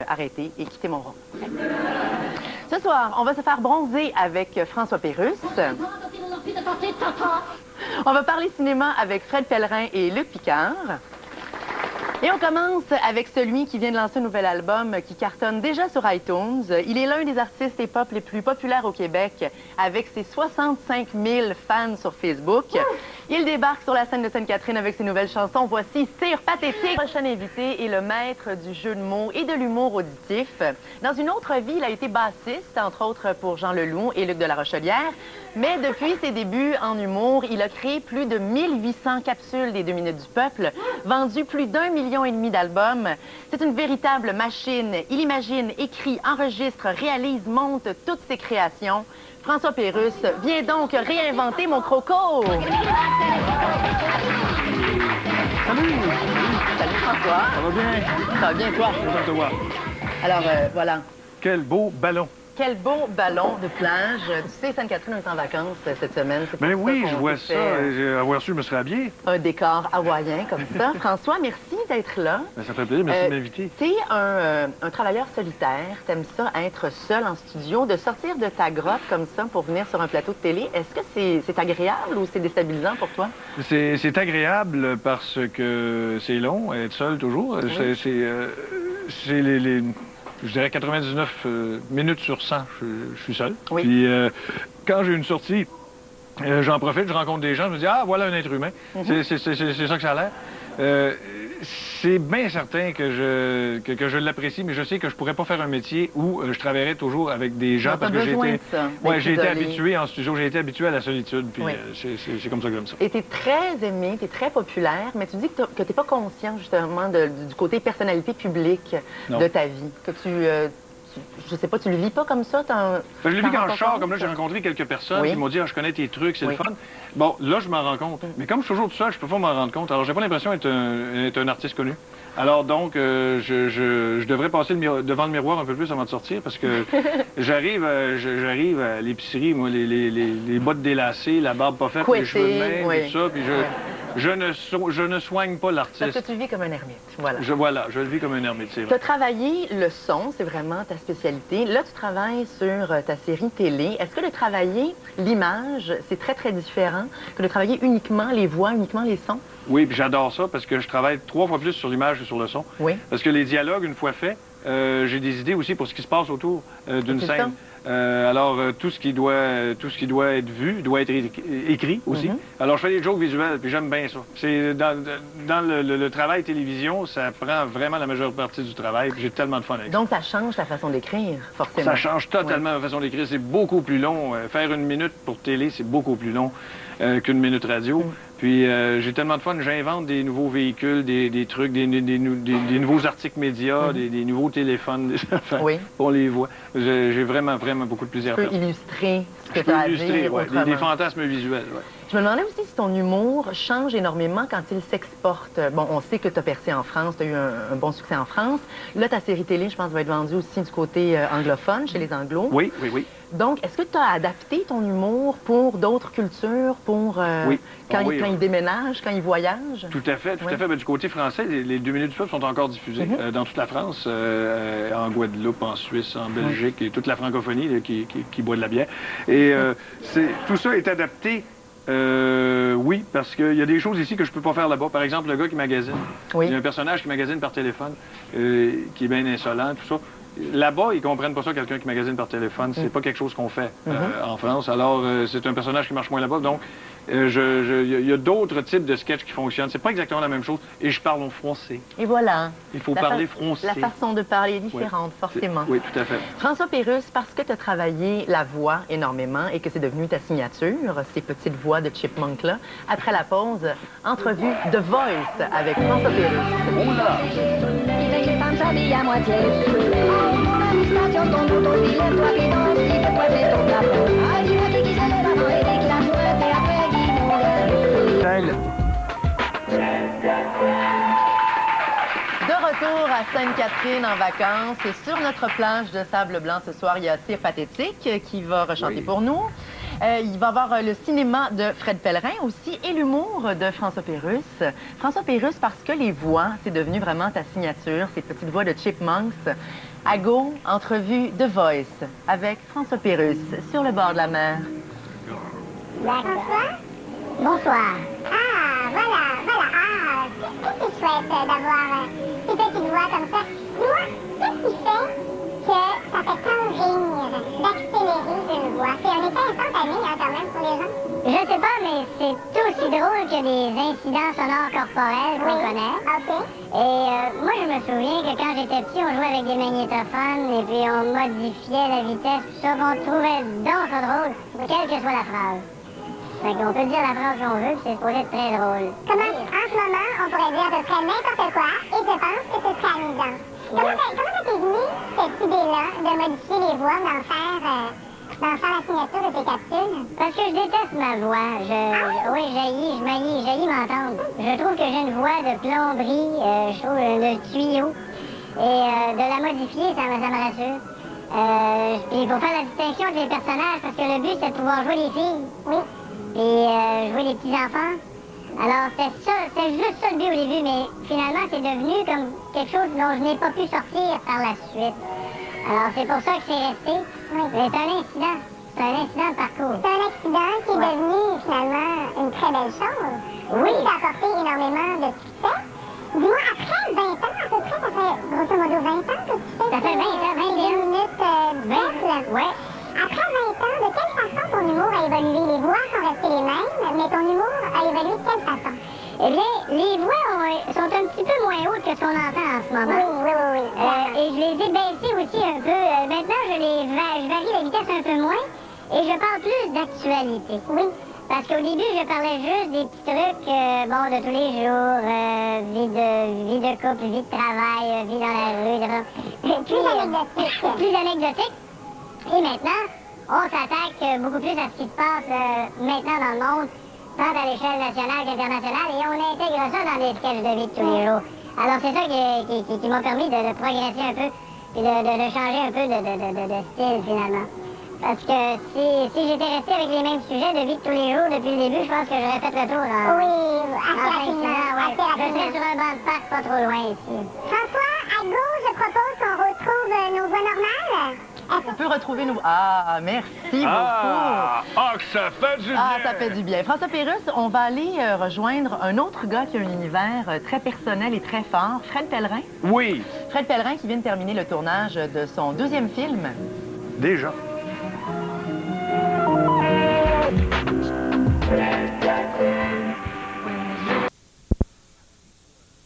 Arrêter et quitter mon rond. Ce soir, on va se faire bronzer avec François Pérusse. On va parler cinéma avec Fred Pellerin et Luc Picard. Et on commence avec celui qui vient de lancer un nouvel album qui cartonne déjà sur iTunes. Il est l'un des artistes hip-hop les plus populaires au Québec, avec ses 65 000 fans sur Facebook. Il débarque sur la scène de Sainte-Catherine avec ses nouvelles chansons. Voici Cire Pathétique. Le prochain invité est le maître du jeu de mots et de l'humour auditif. Dans une autre vie, il a été bassiste, entre autres pour Jean Leloup et Luc de la Rochelière. Mais depuis ses débuts en humour, il a créé plus de 1800 capsules des 2 minutes du peuple, vendu plus d'1,5 million d'albums. C'est une véritable machine. Il imagine, écrit, enregistre, réalise, monte toutes ses créations. François Pérusse, viens donc réinventer mon croco! Salut! Salut François! Ça va bien? Ça va bien, toi? Content de te voir. Alors, voilà. Quel beau ballon! Quel beau ballon de plage. Tu sais, Sainte-Catherine est en vacances cette semaine. Ben oui, je vois ça. Avoir su, je me serais habillé. Un décor hawaïen comme ça. François, merci d'être là. Ben, ça fait plaisir, merci de m'inviter. Tu es un travailleur solitaire. T'aimes ça, être seul en studio, de sortir de ta grotte comme ça pour venir sur un plateau de télé. Est-ce que c'est agréable ou c'est déstabilisant pour toi? C'est agréable parce que c'est long, être seul toujours. Oui. C'est je dirais 99 minutes sur 100, je suis seul. Oui. Puis quand j'ai une sortie, j'en profite, je rencontre des gens, je me dis « Ah, voilà un être humain. C'est ça que ça a l'air. C'est bien certain que je l'apprécie, mais je sais que je pourrais pas faire un métier où je travaillerais toujours avec des gens parce que j'ai été habitué en studio, j'ai été habitué à la solitude, puis oui. C'est comme ça que j'aime ça. Et tu es très aimé, tu es très populaire, mais tu dis que tu n'es pas conscient justement du côté personnalité publique de ta vie, que je sais pas, tu le vis pas comme ça? Je le vis quand je sors, comme là, j'ai rencontré quelques personnes qui m'ont dit « Ah, je connais tes trucs, c'est le fun. » Bon, là, je m'en rends compte. Mais comme je suis toujours tout seul, je peux pas m'en rendre compte. Alors, j'ai pas l'impression d'être un artiste connu. Alors, donc, je devrais passer devant le miroir un peu plus avant de sortir parce que j'arrive à l'épicerie, moi, les bottes délacées, la barbe pas faite, les cheveux de main, tout ça, puis je ne soigne pas l'artiste. Parce que tu vis comme un ermite, voilà. Je le vis comme un ermite, c'est vrai. Tu as travaillé le son, c'est vraiment ta spécialité. Là, tu travailles sur ta série télé. Est-ce que de travailler l'image, c'est très, très différent que de travailler uniquement les voix, uniquement les sons? Oui, puis j'adore ça parce que je travaille 3 fois plus sur l'image que sur le son. Oui. Parce que les dialogues, une fois faits, j'ai des idées aussi pour ce qui se passe autour d'une scène. Alors, tout ce qui doit être vu doit être écrit aussi. Alors, je fais des jokes visuels, puis j'aime bien ça. C'est dans le travail télévision, ça prend vraiment la majeure partie du travail, puis j'ai tellement de fun avec ça. Donc, ça change ta façon d'écrire, forcément. Ça change totalement ma façon d'écrire. C'est beaucoup plus long. Faire 1 minute pour télé, c'est beaucoup plus long qu'une minute radio. Puis j'ai tellement de fun, j'invente des nouveaux véhicules, des trucs, des nouveaux articles médias, des nouveaux téléphones, on les voit. J'ai vraiment beaucoup de plaisir à faire. Tu peux illustrer ce que tu as à dire autrement. Des fantasmes visuels, oui. Je me demandais aussi si ton humour change énormément quand il s'exporte. Bon, on sait que tu as percé en France, tu as eu un bon succès en France. Là, ta série télé, je pense, va être vendue aussi du côté anglophone, chez les Anglos. Oui. Donc, est-ce que tu as adapté ton humour pour d'autres cultures, pour quand ils déménagent, quand ils voyagent? Tout à fait. Ben, du côté français, les 2 minutes du peuple sont encore diffusées dans toute la France, en Guadeloupe, en Suisse, en Belgique et toute la francophonie là, qui boit de la bière. Et tout ça est adapté. Oui, parce qu'il y a des choses ici que je peux pas faire là-bas. Par exemple, le gars qui magasine. Il y a un personnage qui magasine par téléphone, qui est bien insolent, tout ça. Là-bas, ils comprennent pas ça, quelqu'un qui magasine par téléphone. C'est pas quelque chose qu'on fait en France. Alors, c'est un personnage qui marche moins là-bas. Donc, il y a d'autres types de sketchs qui fonctionnent. C'est pas exactement la même chose. Et je parle en français. Et voilà. Il faut parler français. La façon de parler est différente, forcément. Oui, tout à fait. François Pérusse, parce que tu as travaillé la voix énormément et que c'est devenu ta signature, ces petites voix de chipmunk-là, après la pause, entrevue The Voice avec François Pérusse. Oh là! De retour à Sainte-Catherine en vacances, sur notre plage de sable blanc ce soir, il y a Cire Pathétique qui va rechanter pour nous. Il va y avoir le cinéma de Fred Pellerin aussi et l'humour de François Pérusse. François Pérusse, parce que les voix, c'est devenu vraiment ta signature, ces petites voix de Chipmunks. À go, entrevue The Voice avec François Pérusse sur le bord de la mer. Bonsoir. Bonsoir. Ah, voilà. Ah, c'est chouette d'avoir ces petites voix comme ça. Moi, qu'est-ce qui fait que ça fait tant rire d'accélérer une voix? C'est un effet instantané, quand même, pour les gens. Je sais pas, mais c'est aussi drôle que des incidents sonores corporels qu'on connaît. OK. Et moi, je me souviens que quand j'étais petit, on jouait avec des magnétophones et puis on modifiait la vitesse, tout ça, on trouvait donc ça drôle, quelle que soit la phrase. Fait qu'on peut dire la phrase qu'on veut, puis c'est supposé être très drôle. Comment, en ce moment, on pourrait dire à peu près n'importe quoi, et je pense que ce serait amusant. Comment ça t'est venu, cette idée-là, de modifier les voix, d'en faire la signature de tes capsules? Parce que je déteste ma voix. Oui, je jaillis m'entendre. Je trouve que j'ai une voix de plomberie, je trouve de tuyau. Et de la modifier, ça me rassure. Puis il faut faire la distinction entre les personnages, parce que le but, c'est de pouvoir jouer les filles. Oui. Et jouer les petits-enfants. Alors, c'était juste ça le but au début, mais finalement, c'est devenu comme quelque chose dont je n'ai pas pu sortir par la suite. Alors, c'est pour ça que c'est resté. Oui. Mais c'est un incident. C'est un incident de parcours. C'est un accident qui est devenu, finalement, une très belle chose. Oui. Ça a apporté énormément de succès. Dis-moi, après 20 ans, à peu près, ça fait grosso modo 20 ans que tu fais ça fait 20 ans, 21 minutes bêtes. Ouais. Après 20 ans, de quelle façon ton humour a évolué? Les voix sont restées les mêmes, mais ton humour a évolué de quelle façon? Eh bien, les voix sont un petit peu moins hautes que ce qu'on entend en ce moment. Oui. Et je les ai baissées aussi un peu. Maintenant, je varie la vitesse un peu moins et je parle plus d'actualité. Oui. Parce qu'au début, je parlais juste des petits trucs, de tous les jours, vie de couple, vie de travail, vie dans la rue, plus anecdotique. Plus anecdotique. Et maintenant, on s'attaque beaucoup plus à ce qui se passe maintenant dans le monde, tant à l'échelle nationale qu'internationale, et on intègre ça dans les sketchs de vie de tous les jours. Alors c'est ça qui m'a permis de progresser un peu, et de changer un peu de style finalement. Parce que si j'étais resté avec les mêmes sujets de vie de tous les jours depuis le début, je pense que j'aurais fait le tour dans... Oui, assez rapidement. Je serais sur un banc de parc pas trop loin ici. François, à gauche, je propose qu'on retrouve nos voix normales. On peut retrouver nos... Ah, merci beaucoup. Que ça fait du bien. Ah, ça fait du bien. François Pérusse, on va aller rejoindre un autre gars qui a un univers très personnel et très fort, Fred Pellerin. Oui. Fred Pellerin qui vient de terminer le tournage de son deuxième film. Déjà.